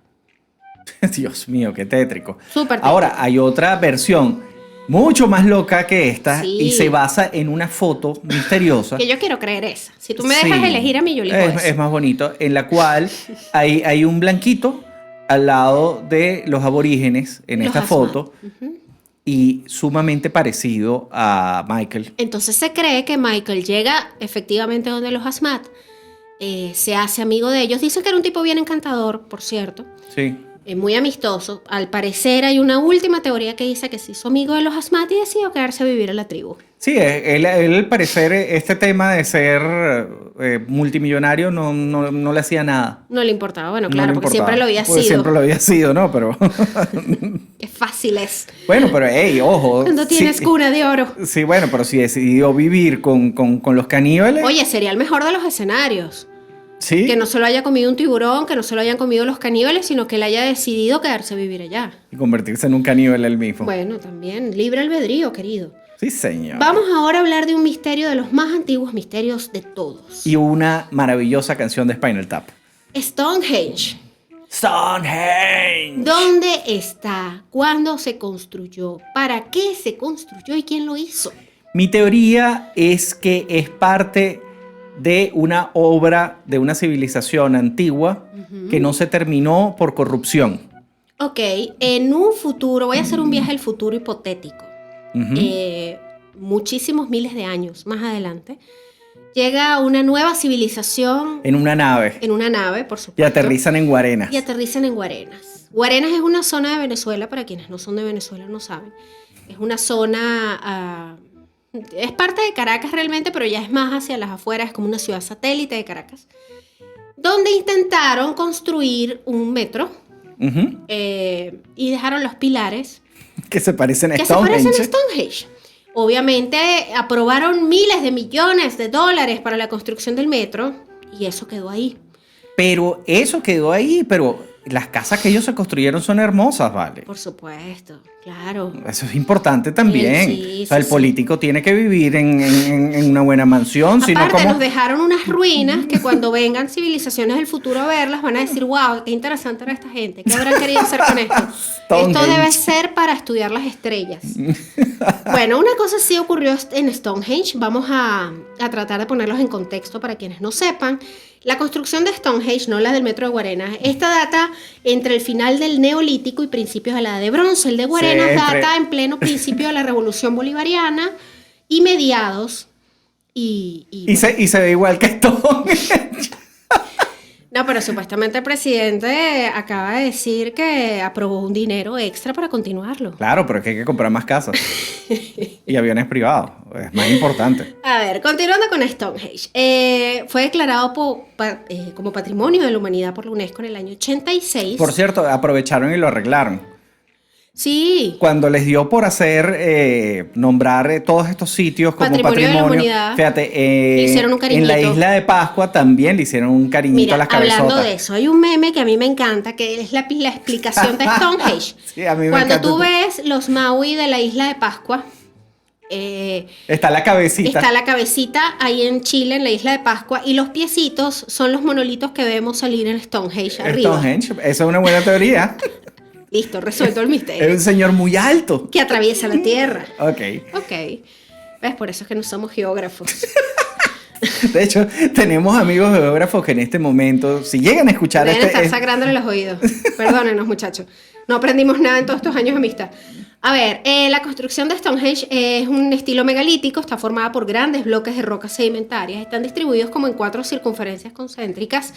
Dios mío, qué tétrico. Súper tétrico. Ahora, hay otra versión mucho más loca que esta Sí. y se basa en una foto misteriosa. Que yo quiero creer esa. Si tú me dejas Sí. elegir a mí, yo elijo Es esa. más bonito, en la cual hay un blanquito al lado de los aborígenes en Los esta Asmat. foto y sumamente parecido a Michael. Entonces se cree que Michael llega efectivamente donde los Asmat, se hace amigo de ellos. Dicen que era un tipo bien encantador, por cierto, Sí. muy amistoso. Al parecer hay una última teoría que dice que se hizo amigo de los Asmat y decidió quedarse a vivir en la tribu. Sí, él al parecer este tema de ser multimillonario no le hacía nada. No le importaba, bueno, No claro, le porque importaba. siempre lo había Pues sido. siempre lo había sido, ¿no? Pero Qué fácil es. bueno, pero hey, ojo. Cuando tienes sí, cuna de oro. sí, bueno, pero si decidió vivir con los caníbales. Oye, sería el mejor de los escenarios. sí. Que no se lo haya comido un tiburón, que no se lo hayan comido los caníbales, sino que él haya decidido quedarse a vivir allá. Y convertirse en un caníbal él mismo. Bueno, también, libre albedrío, querido. Sí, señor. Vamos ahora a hablar de un misterio de los más antiguos misterios de todos. Y una maravillosa canción de Spinal Tap. Stonehenge. Stonehenge. ¿Dónde está? ¿Cuándo se construyó? ¿Para qué se construyó y quién lo hizo? Mi teoría es que es parte de una obra de una civilización antigua que no se terminó por corrupción. Ok, en un futuro, voy a hacer un viaje al futuro hipotético. Ujú. Muchísimos miles de años más adelante, llega una nueva civilización En una nave. en una nave, por Y supuesto. aterrizan en Guarenas. Y aterrizan en Guarenas. Guarenas es una zona de Venezuela, para quienes no son de Venezuela no saben. Es una zona, es parte de Caracas realmente, pero ya es más hacia las afueras, es como una ciudad satélite de Caracas, donde intentaron construir un metro Ujú. y dejaron los pilares Que se parecen a que se parecen a Stonehenge. Stonehenge. Obviamente aprobaron miles de millones de dólares para la construcción del metro y eso quedó ahí. Pero eso quedó ahí, pero las casas que ellos se construyeron son hermosas, ¿vale? Por supuesto, claro. Eso es importante también. Sí, O sea, sí, el sí. político tiene que vivir en una buena mansión, sino Aparte como... nos dejaron unas ruinas que cuando vengan civilizaciones del futuro a verlas van a decir, wow, qué interesante era esta gente, ¿qué habrán querido hacer con esto? Esto Stonehenge. debe ser para estudiar las estrellas. Bueno, una cosa sí ocurrió en Stonehenge, vamos a tratar de ponerlos en contexto para quienes no sepan. La construcción de Stonehenge, no la del metro de Guarenas, esta data entre el final del Neolítico y principios de la Edad de Bronce. El de Guarenas Sí, entre- data en pleno principio de la Revolución Bolivariana y mediados. Y Y se ve igual que Stonehenge. no, pero supuestamente el presidente acaba de decir que aprobó un dinero extra para continuarlo. Claro, pero es que hay que comprar más casas. Y aviones privados. Es más importante. A ver, continuando con Stonehenge. Fue declarado como Patrimonio de la Humanidad por la UNESCO en el año 86. Por cierto, aprovecharon y lo arreglaron. Sí, Cuando les dio por hacer, nombrar todos estos sitios como Patrimonio de la patrimonio, Humanidad, fíjate, le hicieron un en la cariñito. isla de Pascua también le hicieron un cariñito mira, a las cabezotas. hablando de eso, hay un meme que a mí me encanta, que es la explicación de Stonehenge. Sí, a mí me Cuando encanta. tú ves los Maui de la isla de Pascua, Está la cabecita. está la cabecita ahí en Chile, en la isla de Pascua, y los piecitos son los monolitos que vemos salir en Stonehenge arriba. Stonehenge, eso es una buena teoría. Listo, resuelto el Es misterio. un señor muy alto. Que atraviesa la Tierra. Ok. Ok. ¿Ves? Por eso es que no somos geógrafos. De hecho, tenemos amigos geógrafos que en este momento, si llegan a escuchar Deben estar este... sangrándole los oídos. Perdónenos, muchachos. No aprendimos nada en todos estos años de amistad. A ver, la construcción de Stonehenge es un estilo megalítico, está formada por grandes bloques de rocas sedimentarias, están distribuidos como en 4 circunferencias concéntricas.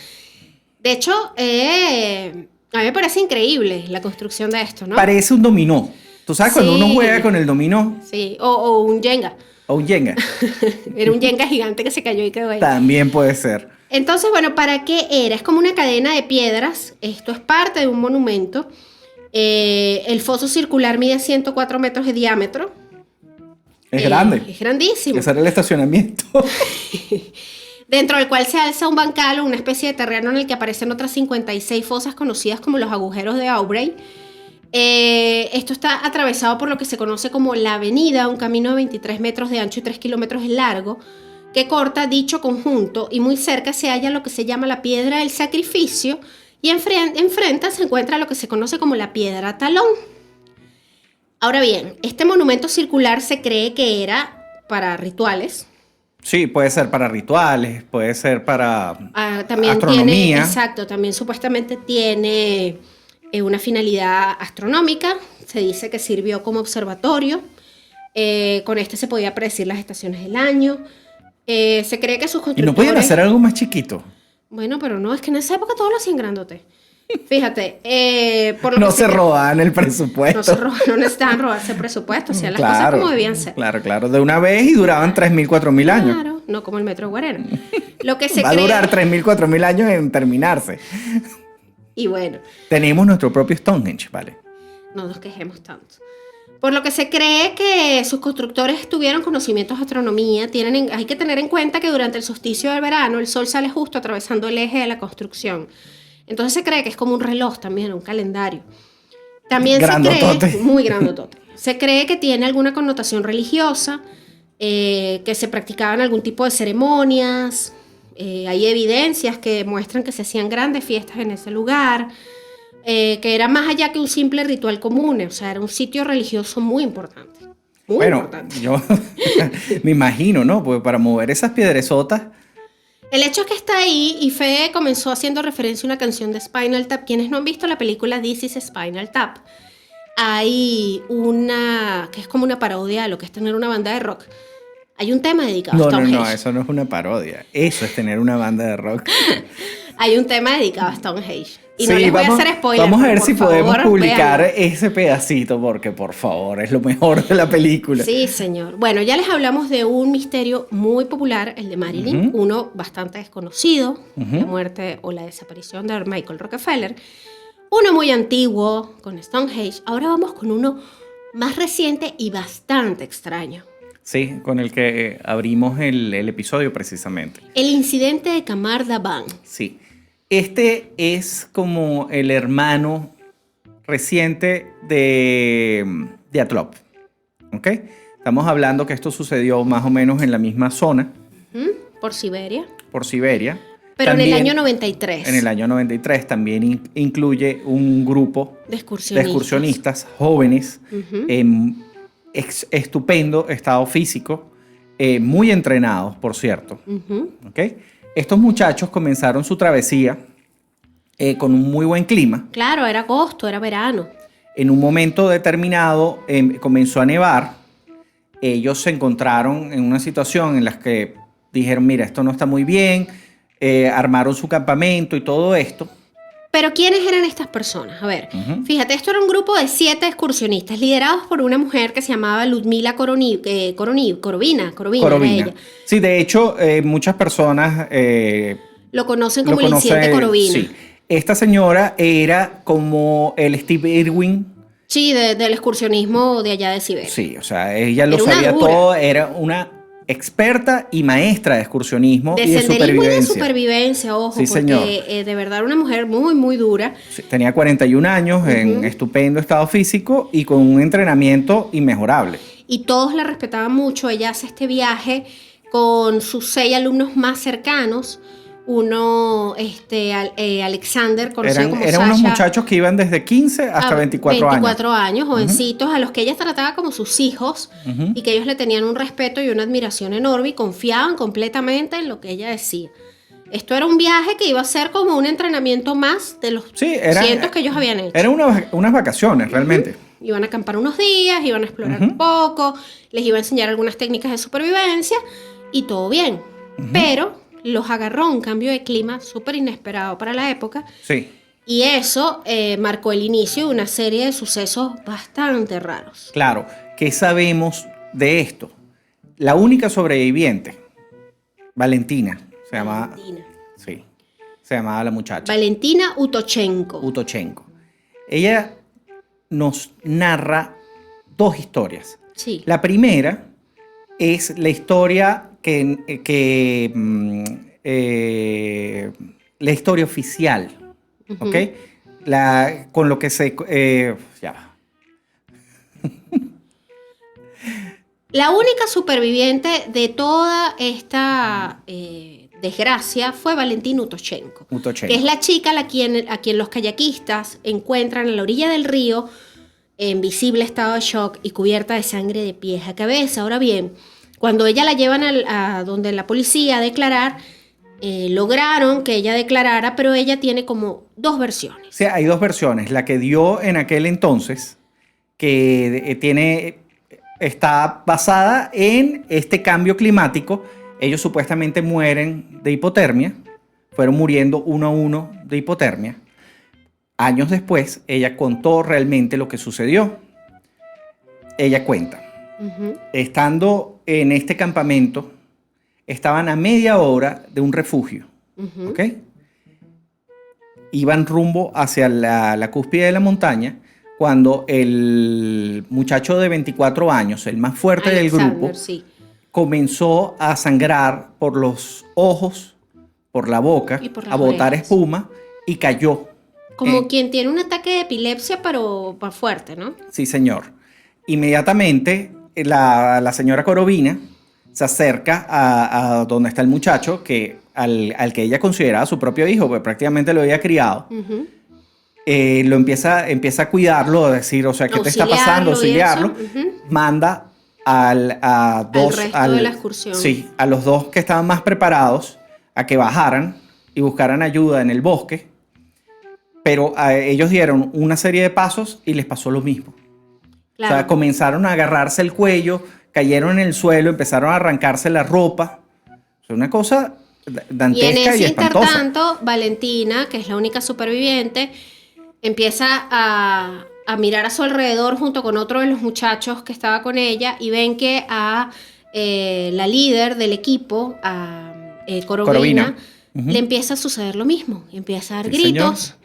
De hecho, a mí me parece increíble la construcción de esto, ¿no? Parece un dominó. ¿Tú sabes cuando Sí. uno juega con el dominó Sí, o un Jenga. o un Jenga? Era un Jenga gigante que se cayó y quedó ahí. También puede ser. Entonces, bueno, ¿para qué era? Es como una cadena de piedras. Esto es parte de un monumento. El foso circular mide 104 metros de diámetro. Es grande. Es grandísimo. Ese era el estacionamiento. Dentro del cual se alza un bancal o una especie de terreno en el que aparecen otras 56 fosas conocidas como los agujeros de Aubrey. Esto está atravesado por lo que se conoce como la avenida, un camino de 23 metros de ancho y 3 kilómetros de largo, que corta dicho conjunto y muy cerca se halla lo que se llama la piedra del sacrificio y enfrente se encuentra lo que se conoce como la piedra talón. Ahora bien, este monumento circular se cree que era para rituales. Sí, puede ser para rituales, puede ser para También astronomía. exacto, también supuestamente tiene una finalidad astronómica. Se dice que sirvió como observatorio. Con este se podía predecir las estaciones del año. Se cree que sus constructores... ¿Y no podían hacer algo más chiquito? Bueno, pero no, es que en esa época todo lo hacían grandote. Fíjate, por lo No que se robaban el no, presupuesto. no necesitaban robarse presupuesto, hacían las cosas como debían ser. Claro, de una vez y duraban 3.000, 4.000 años. Claro, no como el metro de Guarena. Lo que se Va a cree... durar 3.000, 4.000 años en terminarse. Y bueno, Tenemos nuestro propio Stonehenge, ¿vale? no nos quejemos tanto. Por lo que se cree que sus constructores tuvieron conocimientos de astronomía, hay que tener en cuenta que durante el solsticio del verano el sol sale justo atravesando el eje de la construcción. Entonces se cree que es como un reloj también, un calendario. También Grandotote. se cree, muy grandotote, se cree que tiene alguna connotación religiosa, que se practicaban algún tipo de ceremonias, hay evidencias que muestran que se hacían grandes fiestas en ese lugar, que era más allá que un simple ritual común, o sea, era un sitio religioso muy importante. Muy importante. Yo me imagino, ¿no? Porque para mover esas piedresotas, El hecho es que está ahí y Fede comenzó haciendo referencia a una canción de Spinal Tap. Quienes no han visto la película This is Spinal Tap, hay una que es como una parodia de lo que es tener una banda de rock. Hay un tema dedicado a Stonehenge. no, eso no es una parodia. Eso es tener una banda de rock. Hay un tema dedicado a Stonehenge. Y Sí, no les voy a hacer spoiler. Vamos a ver por si podemos favor, publicar véanlo. ese pedacito, porque por favor, es lo mejor de la película. Sí, señor. Bueno, ya les hablamos de un misterio muy popular, el de Marilyn, uno bastante desconocido, la muerte o la desaparición de Michael Rockefeller. Uno muy antiguo, con Stonehenge. Ahora vamos con uno más reciente y bastante extraño. Sí, con el que abrimos el episodio precisamente. El incidente de Qamar Daban. Sí. Este es como el hermano reciente de Atlop. ¿Ok? Estamos hablando que esto sucedió más o menos en la misma zona, Por Siberia. por Siberia. Pero en el También, año 93. En el año 93 también incluye un grupo De de excursionistas. excursionistas jóvenes en estupendo estado físico, muy entrenados, por cierto. ¿Ok? Estos muchachos comenzaron su travesía con un muy buen clima. Claro, era agosto, era verano. En un momento determinado comenzó a nevar. Ellos se encontraron en una situación en la que dijeron, mira, esto no está muy bien. Armaron su campamento y todo esto. Pero ¿quiénes eran estas personas? A ver, fíjate, esto era un grupo de 7 excursionistas liderados por una mujer que se llamaba Ludmila Korovina era ella. Sí, de hecho, muchas personas Lo conocen como el incidente Korovina. Sí. Esta señora era como el Steve Irwin. Sí, del excursionismo de allá de Siberia. Sí, o sea, ella lo Era una sabía dura. todo, era una experta y maestra de excursionismo De y de senderismo y de supervivencia. supervivencia, ojo, Sí, señor. porque de verdad era una mujer muy, muy dura. Sí, tenía 41 años en estupendo estado físico y con un entrenamiento inmejorable. Y todos la respetaban mucho. Ella hace este viaje con sus 6 alumnos más cercanos. Uno, Alexander, conocido como Eran unos Sasha, muchachos que iban desde 15 hasta a 24 años, jovencitos, a los que ella trataba como sus hijos y que ellos le tenían un respeto y una admiración enorme y confiaban completamente en lo que ella decía. Esto era un viaje que iba a ser como un entrenamiento más de los cientos que ellos habían hecho. Eran unas vacaciones, realmente. Iban a acampar unos días, iban a explorar un poco, les iba a enseñar algunas técnicas de supervivencia y todo bien. Pero los agarró un cambio de clima súper inesperado para la época. Sí. Y eso marcó el inicio de una serie de sucesos bastante raros. Claro. ¿Qué sabemos de esto? La única sobreviviente, Valentina, se llamaba. Valentina. Sí. Se llamaba la muchacha. Valentina Utochenko. Utochenko. Ella nos narra 2 historias. Sí. La primera es la historia la historia oficial, ¿ok? Con lo que se... ya va. La única superviviente de toda esta desgracia fue Valentín Utoshenko, que es la chica a quien los kayakistas encuentran a la orilla del río en visible estado de shock y cubierta de sangre de pies a cabeza. Ahora bien, cuando ella la llevan a donde la policía a declarar, lograron que ella declarara, pero ella tiene como dos versiones. O sea, hay dos versiones. La que dio en aquel entonces, que está basada en este cambio climático. Ellos supuestamente mueren de hipotermia, fueron muriendo uno a uno de hipotermia. Años después, ella contó realmente lo que sucedió. Ella cuenta, estando en este campamento, estaban a media hora de un refugio, ¿ok? Iban rumbo hacia la cúspide de la montaña, cuando el muchacho de 24 años, el más fuerte Alexander, del grupo, sí, comenzó a sangrar por los ojos, por la boca, y por las a botar orejas. espuma y cayó. Como quien tiene un ataque de epilepsia, pero más fuerte, ¿no? Sí, señor. Inmediatamente la señora Corovina se acerca a donde está el muchacho, al que ella consideraba su propio hijo, porque prácticamente lo había criado. Uh-huh. Lo empieza a cuidarlo, a decir, o sea, ¿qué te está pasando? Auxiliarlo. Manda a dos... Al resto de la excursión. Sí, a los dos que estaban más preparados a que bajaran y buscaran ayuda en el bosque, pero ellos dieron una serie de pasos y les pasó lo mismo. Claro. O sea, comenzaron a agarrarse el cuello, cayeron en el suelo, empezaron a arrancarse la ropa. O sea, una cosa dantesca y en ese espantosa. intertanto, Valentina, que es la única superviviente, empieza a mirar a su alrededor junto con otro de los muchachos que estaba con ella y ven que a la líder del equipo, a Corovina, le empieza a suceder lo mismo. Empieza a dar gritos, señor.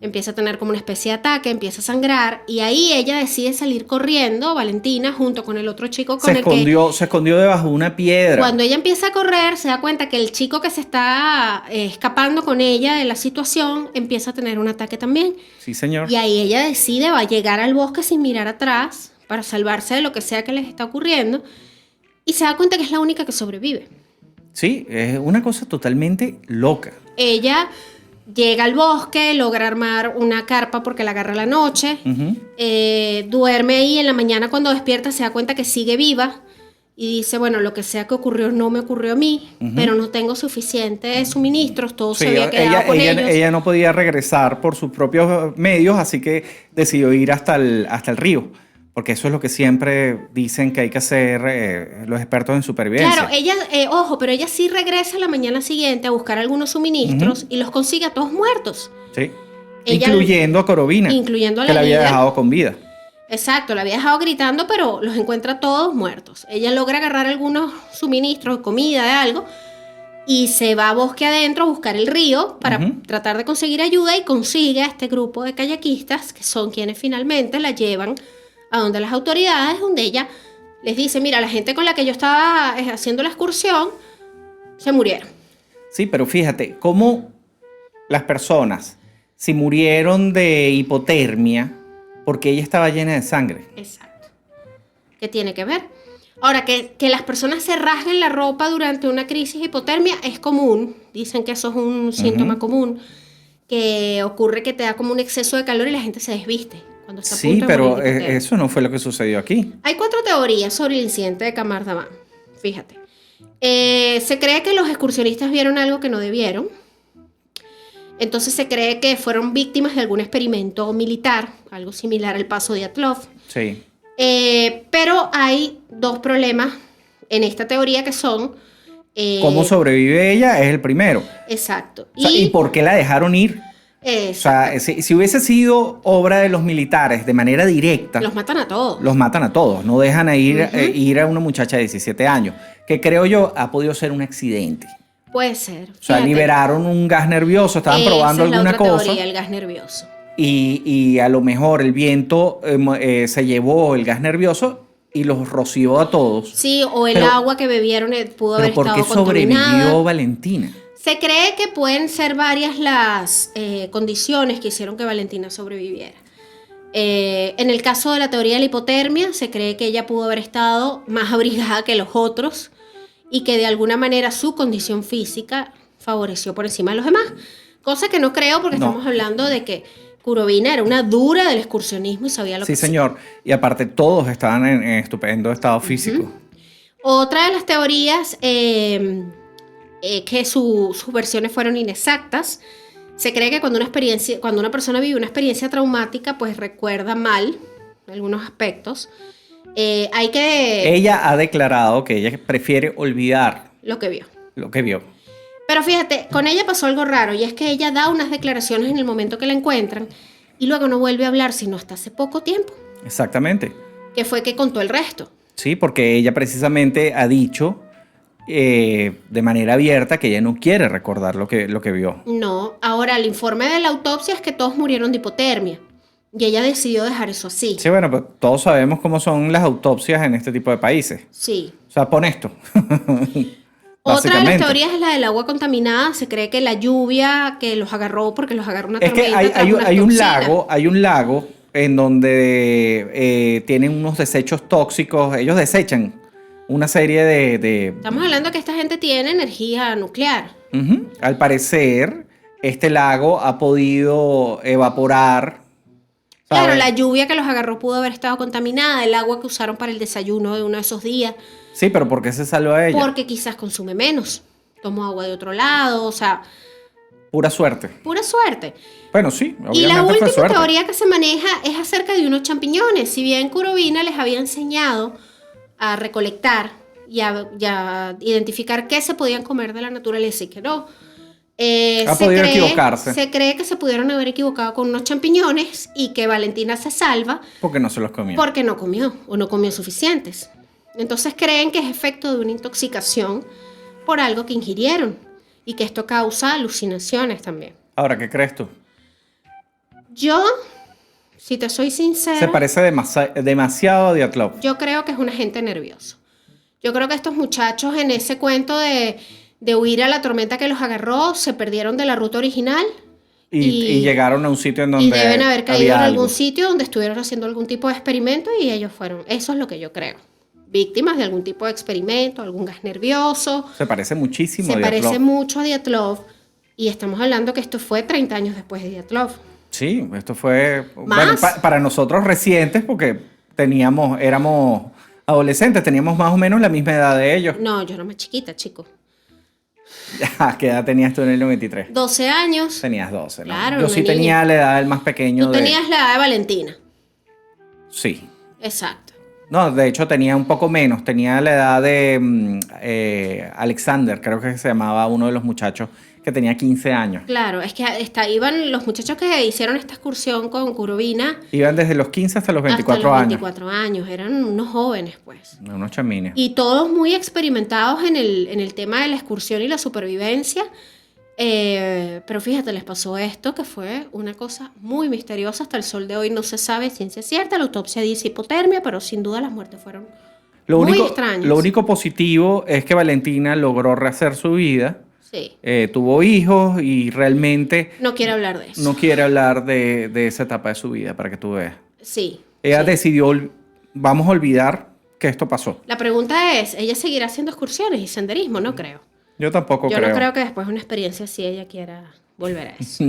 Empieza a tener como una especie de ataque, empieza a sangrar y ahí ella decide salir corriendo, Valentina, junto con el otro chico con el que... Se escondió debajo de una piedra. Cuando ella empieza a correr, se da cuenta que el chico que se está escapando con ella de la situación empieza a tener un ataque también. Sí, señor. Y ahí ella decide, va a llegar al bosque sin mirar atrás para salvarse de lo que sea que les está ocurriendo y se da cuenta que es la única que sobrevive. Sí, es una cosa totalmente loca. Ella llega al bosque, logra armar una carpa porque la agarra la noche, duerme ahí, en la mañana cuando despierta se da cuenta que sigue viva y dice, bueno, lo que sea que ocurrió no me ocurrió a mí, pero no tengo suficientes suministros, todo se había quedado con ellos. Ella no podía regresar por sus propios medios, así que decidió ir hasta el río. Porque eso es lo que siempre dicen que hay que hacer los expertos en supervivencia. Claro, ella, pero ella sí regresa la mañana siguiente a buscar algunos suministros y los consigue a todos muertos. Sí, Ella, incluyendo a Corovina, incluyendo a la que la había líder. dejado con vida. Exacto, la había dejado gritando, pero los encuentra todos muertos. Ella logra agarrar algunos suministros, comida, de algo, y se va a bosque adentro a buscar el río para tratar de conseguir ayuda y consigue a este grupo de kayakistas, que son quienes finalmente la llevan a donde las autoridades, donde ella les dice, mira, la gente con la que yo estaba haciendo la excursión se murieron. Sí, pero fíjate, cómo las personas, si murieron de hipotermia, porque ella estaba llena de sangre. Exacto. ¿Qué tiene que ver? Ahora, que las personas se rasguen la ropa durante una crisis de hipotermia es común. Dicen que eso es un síntoma común, que ocurre que te da como un exceso de calor y la gente se desviste. Sí, pero eso no fue lo que sucedió aquí. Hay 4 teorías sobre el incidente de Camar Daman. Fíjate. Se cree que los excursionistas vieron algo que no debieron. Entonces se cree que fueron víctimas de algún experimento militar, algo similar al paso de Atlov. Sí. Pero hay 2 problemas en esta teoría que son... ¿Cómo sobrevive ella? Es el primero. Exacto. O sea, ¿y por qué la dejaron ir? O sea, si hubiese sido obra de los militares de manera directa... Los matan a todos. Los matan a todos. No dejan ir a una muchacha de 17 años. Que creo yo ha podido ser un accidente. Puede ser. O sea, liberaron un gas nervioso, estaban probando alguna cosa. Esa es la otra cosa. teoría, el gas nervioso. Y a lo mejor el viento se llevó el gas nervioso y los roció a todos. Sí, o el agua que bebieron pudo haber estado contaminada. ¿Por qué sobrevivió Valentina? Se cree que pueden ser varias las condiciones que hicieron que Valentina sobreviviera. En el caso de la teoría de la hipotermia, se cree que ella pudo haber estado más abrigada que los otros y que de alguna manera su condición física favoreció por encima de los demás. Cosa que no creo porque No. estamos hablando de que Kurovina era una dura del excursionismo y sabía lo Sí, que hacía. señor. Y aparte todos estaban en estupendo estado físico. Otra de las teorías que sus versiones fueron inexactas. Se cree que cuando una persona vive una experiencia traumática, pues recuerda mal algunos aspectos. Hay que... Ella ha declarado que ella prefiere olvidar lo que vio. lo que vio. Pero fíjate, con ella pasó algo raro y es que ella da unas declaraciones en el momento que la encuentran y luego no vuelve a hablar sino hasta hace poco tiempo, Exactamente. que fue que contó el resto. Sí, porque ella precisamente ha dicho de manera abierta que ella no quiere recordar lo que vio. No, ahora el informe de la autopsia es que todos murieron de hipotermia y ella decidió dejar eso así. Sí, bueno, pues todos sabemos cómo son las autopsias en este tipo de países. Sí. O sea, pon esto. Otra de las Básicamente. teorías es la del agua contaminada. Se cree que la lluvia que los agarró porque los agarró una Es que tormenta trajo unas hay toxinas. un lago en donde tienen unos desechos tóxicos. Ellos desechan una serie de Estamos hablando que esta gente tiene energía nuclear. Ujú. Al parecer, este lago ha podido evaporar. Claro, ¿sabes? la lluvia que los agarró pudo haber estado contaminada, el agua que usaron para el desayuno de uno de esos días, Sí, pero ¿por qué se salvó a ella? porque quizás consume menos, tomó agua de otro lado, o sea, Pura suerte. pura suerte. Bueno, sí, Y obviamente la fue última suerte. teoría que se maneja es acerca de unos champiñones. Si bien Kurovina les había enseñado a recolectar y a identificar qué se podían comer de la naturaleza y qué no, Ha podido equivocarse. se cree que se pudieron haber equivocado con unos champiñones y que Valentina se salva Porque no se los comió. porque no comió o no comió suficientes. Entonces creen que es efecto de una intoxicación por algo que ingirieron y que esto causa alucinaciones también. Ahora, ¿qué crees tú? Yo, si te soy sincera, Se parece demasiado a Dyatlov. yo creo que es un agente nervioso. Yo creo que estos muchachos en ese cuento de huir a la tormenta que los agarró se perdieron de la ruta original Y llegaron a un sitio en donde y deben haber caído en había algún algo. sitio donde estuvieron haciendo algún tipo de experimento y ellos fueron, eso es lo que yo creo, víctimas de algún tipo de experimento, algún gas nervioso. Se parece muchísimo Se a Dyatlov. parece mucho a Dyatlov y estamos hablando que esto fue 30 años después de Dyatlov. Sí, esto fue ¿Más? bueno, para nosotros recientes porque éramos adolescentes, teníamos más o menos la misma edad de ellos. No, yo era más chiquita, chico. ¿Qué edad tenías tú en el 93? 12 años. Tenías 12, ¿no? Claro, Yo una sí niña. tenía la edad del más pequeño Tú tenías la edad de Valentina. Sí. Exacto. No, de hecho tenía un poco menos. Tenía la edad de Alexander, creo que se llamaba uno de los muchachos, que tenía 15 años. Claro, es que iban los muchachos que hicieron esta excursión con Kurovina Iban desde los 15 hasta los 24 hasta los años. 24 años. Eran unos jóvenes, pues. Unos chamines. Y todos muy experimentados en el tema de la excursión y la supervivencia. Pero fíjate, les pasó esto que fue una cosa muy misteriosa. Hasta el sol de hoy no se sabe ciencia cierta. La autopsia dice hipotermia, pero sin duda las muertes fueron muy extrañas. Lo único positivo es que Valentina logró rehacer su vida. Sí. Tuvo hijos y realmente No quiero hablar de eso. no quiere hablar de esa etapa de su vida, para que tú veas. Sí. Ella sí. decidió, vamos a olvidar que esto pasó. La pregunta es, ¿ella seguirá haciendo excursiones y senderismo? No creo. Yo tampoco Yo creo. no creo que después de una experiencia así ella quiera volver a eso.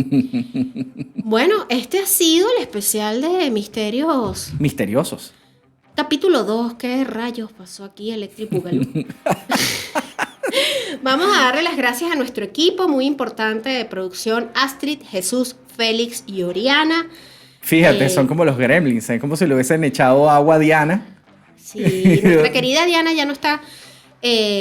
Bueno, este ha sido el especial de Misterios. Misteriosos. Capítulo 2. ¿Qué rayos pasó aquí, Electric Boogaloo? Vamos a darle las gracias a nuestro equipo muy importante de producción, Astrid, Jesús, Félix y Oriana. Fíjate, son como los gremlins, es como si le hubiesen echado agua a Diana. Sí, nuestra querida Diana ya no está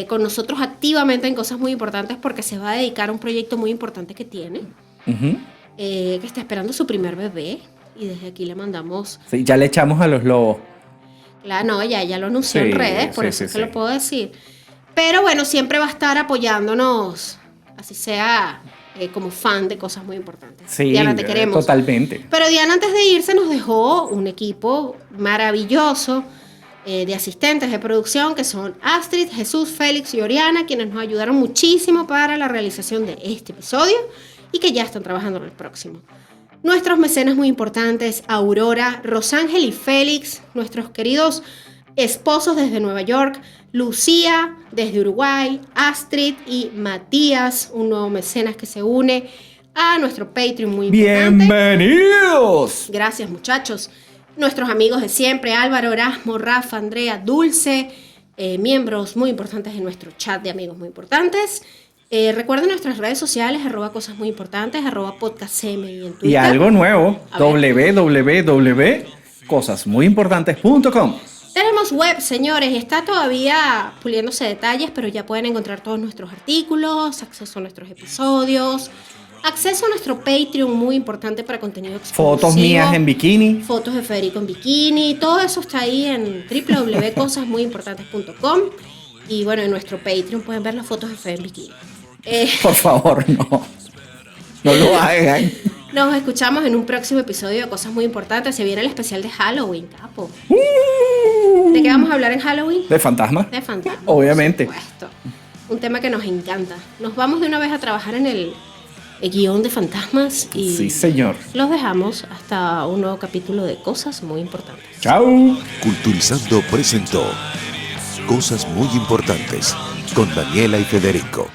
con nosotros activamente en cosas muy importantes porque se va a dedicar a un proyecto muy importante que tiene, Ujú. que está esperando su primer bebé y desde aquí le mandamos... Sí, ya le echamos a los lobos. Claro, no, ya lo anunció Sí, en redes, por sí, eso sí, es que sí. lo puedo decir. Pero bueno, siempre va a estar apoyándonos, así sea como fan de cosas muy importantes. Sí, Diana, te queremos. totalmente. Pero Diana antes de irse nos dejó un equipo maravilloso de asistentes de producción que son Astrid, Jesús, Félix y Oriana, quienes nos ayudaron muchísimo para la realización de este episodio y que ya están trabajando en el próximo. Nuestros mecenas muy importantes, Aurora, Rosángel y Félix, nuestros queridos esposos desde Nueva York, Lucía desde Uruguay, Astrid y Matías, un nuevo mecenas que se une a nuestro Patreon muy importante. ¡Bienvenidos! Gracias, muchachos. Nuestros amigos de siempre, Álvaro, Erasmo, Rafa, Andrea, Dulce, miembros muy importantes de nuestro chat de amigos muy importantes. Recuerden nuestras redes sociales, @cosas muy importantes, @podcastcmi en Twitter. Y algo nuevo, www.cosasmuyimportantes.com. Tenemos web, señores, y está todavía puliéndose detalles, pero ya pueden encontrar todos nuestros artículos, acceso a nuestros episodios, acceso a nuestro Patreon muy importante para contenido exclusivo. Fotos mías en bikini. Fotos de Federico en bikini, todo eso está ahí en www.cosasmuyimportantes.com. Y bueno, en nuestro Patreon pueden ver las fotos de Fede en bikini. Por favor, no. No lo hagan. Nos escuchamos en un próximo episodio de Cosas Muy Importantes. Se viene el especial de Halloween, capo. ¿De qué vamos a hablar en Halloween? ¿De fantasmas? De fantasmas. Obviamente. Por supuesto. Un tema que nos encanta. Nos vamos de una vez a trabajar en el guión de fantasmas y Sí, señor. los dejamos hasta un nuevo capítulo de Cosas Muy Importantes. Chao. Culturizando presentó Cosas Muy Importantes con Daniela y Federico.